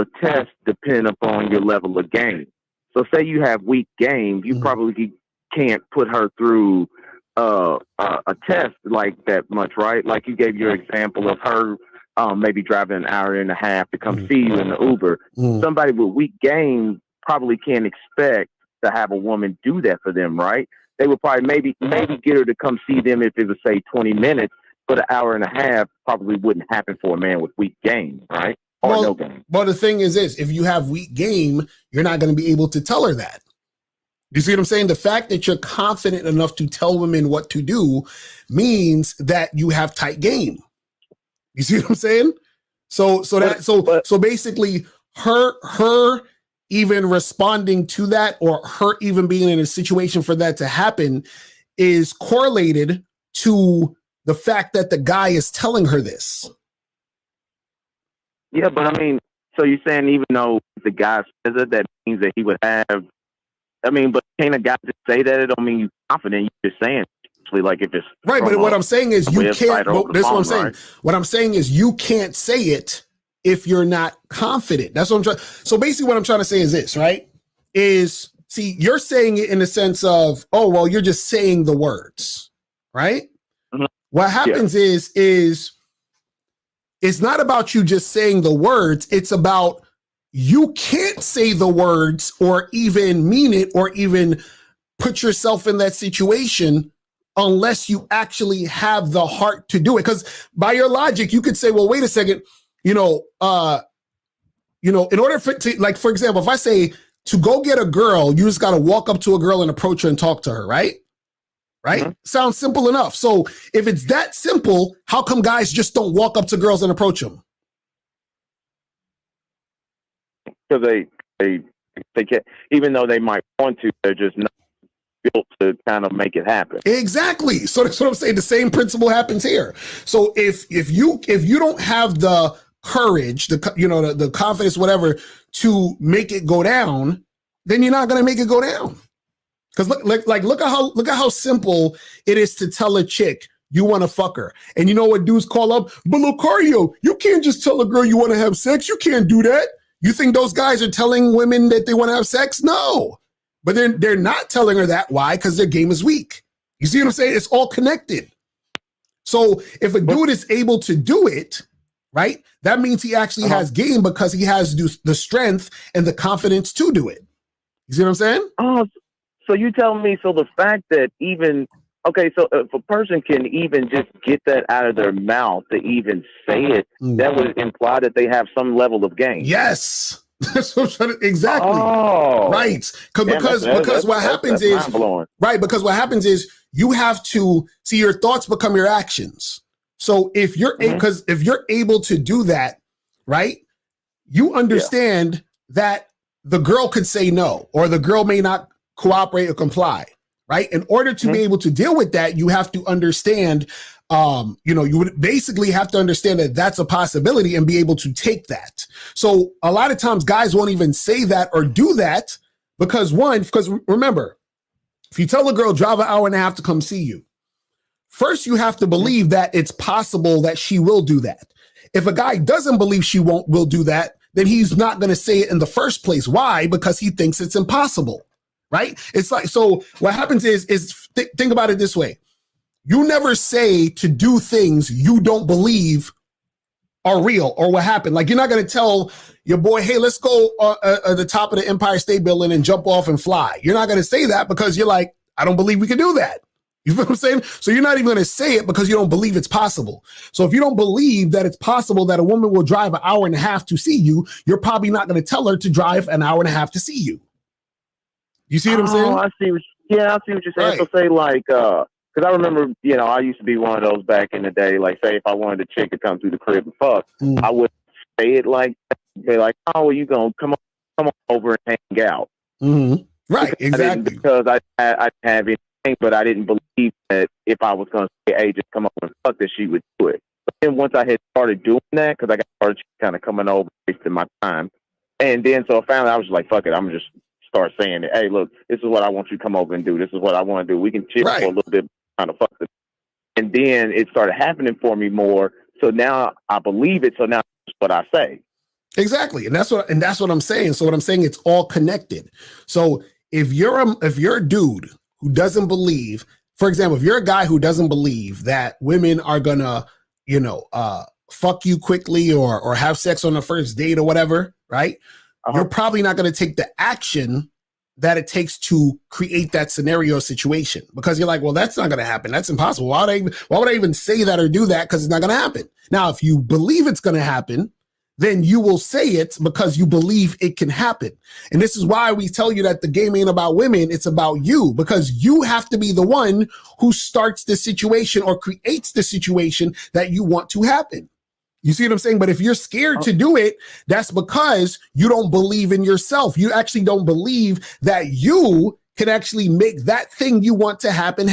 a test depend upon your level of game. So say you have weak game, you probably can't put her through a test like that much, right? Like you gave your example of her maybe driving an hour and a half to come see you in the Uber. Somebody with weak game probably can't expect to have a woman do that for them, right? They would probably maybe get her to come see them if it was say 20 minutes, but an hour and a half probably wouldn't happen for a man with weak game, right? Or no game. Well, the thing is this, if you have weak game, you're not going to be able to tell her that. You see what I'm saying? The fact that you're confident enough to tell women what to do means that you have tight game. You see what I'm saying? So basically her even responding to that, or her even being in a situation for that to happen, is correlated to the fact that the guy is telling her this. Yeah, but I mean, so you're saying even though the guy says it, that means that he would have, I mean, but can't a guy just say that? It don't mean you're confident. You're just saying, like if it's right. But what I'm saying is you can't. This is what I'm saying. Right? What I'm saying is you can't say it if you're not confident. That's what I'm trying. So basically, what I'm trying to say is this, right? Is see, you're saying it in the sense of, oh, well, you're just saying the words, right? Mm-hmm. What happens is it's not about you just saying the words. It's about you can't say the words or even mean it or even put yourself in that situation unless you actually have the heart to do it. Because by your logic, you could say, well, wait a second, in order for example, if I say to go get a girl, you just got to walk up to a girl and approach her and talk to her, right? Right? Mm-hmm. Sounds simple enough. So if it's that simple, how come guys just don't walk up to girls and approach them? Because they can't, even though they might want to, they're just not built to kind of make it happen. Exactly. So that's what I'm saying. The same principle happens here. So if you don't have the courage, the confidence, whatever, to make it go down, then you're not going to make it go down. Because look at how simple it is to tell a chick you want to fuck her. And you know what dudes call up? But Lucario, you can't just tell a girl you want to have sex. You can't do that. You think those guys are telling women that they want to have sex? No. But they're not telling her that. Why? Because their game is weak. You see what I'm saying? It's all connected. So if a dude is able to do it, right, that means he actually has game because he has the strength and the confidence to do it. You see what I'm saying? Oh, so you telling me, so the fact that even, okay, so if a person can even just get that out of their mouth to even say it, that would imply that they have some level of game. Yes. That's what I'm trying to, exactly. Oh. Right. Because what happens is, right, because what happens is you have to see your thoughts become your actions. So if you're, because if you're able to do that, right, you understand that the girl could say no, or the girl may not cooperate or comply, right? In order to be able to deal with that, you have to understand, you would basically have to understand that that's a possibility and be able to take that. So a lot of times guys won't even say that or do that because remember, if you tell a girl drive an hour and a half to come see you, first you have to believe that it's possible that she will do that. If a guy doesn't believe she will do that, then he's not going to say it in the first place. Why? Because he thinks it's impossible. Right? It's like, so what happens is think about it this way. You never say to do things you don't are real or what happened. Like you're not going to tell your boy, hey, let's go at the top of the Empire State Building and jump off and fly. You're not going to say that because you're like, I don't believe we can do that. You feel what I'm saying? So you're not even going to say it because you don't believe it's possible. So if you don't believe that it's possible that a woman will drive an hour and a half to see you, you're probably not going to tell her to drive an hour and a half to see you. You see what I'm saying? I see what you're saying. Right. So say like, because I remember, I used to be one of those back in the day. Like, say if I wanted a chick to come through the crib and fuck, I would say it like, be like, oh, well, you gonna come on over and hang out. Mm-hmm. Right, exactly. Because I didn't have anything, but I didn't believe that if I was gonna say, hey, just come over and fuck, that she would do it. But then once I had started doing that, because I got started kind of coming over, wasting my time, and then so finally I was like, fuck it, I'm just start saying it. Hey, look, this is what I want you to come over and do. This is what I want to do. We can chill for a little bit, kind of fuck it. And then it started happening for me more. So now I believe it. So now that's what I say. Exactly. And that's what I'm saying. So what I'm saying, it's all connected. So if you're a dude who doesn't believe, for example, if you're a guy who doesn't believe that women are gonna, fuck you quickly or have sex on the first date or whatever, right? You're probably not gonna take the action that it takes to create that scenario situation, because you're like, well, that's not going to happen. That's impossible. Why would I even say that or do that? Because it's not going to happen. Now, if you believe it's going to happen, then you will say it because you believe it can happen. And this is why we tell you that the game ain't about women. It's about you, because you have to be the one who starts the situation or creates the situation that you want to happen. You see what I'm saying? But if you're scared to do it, that's because you don't believe in yourself. You actually don't believe that you can actually make that thing you want to happen.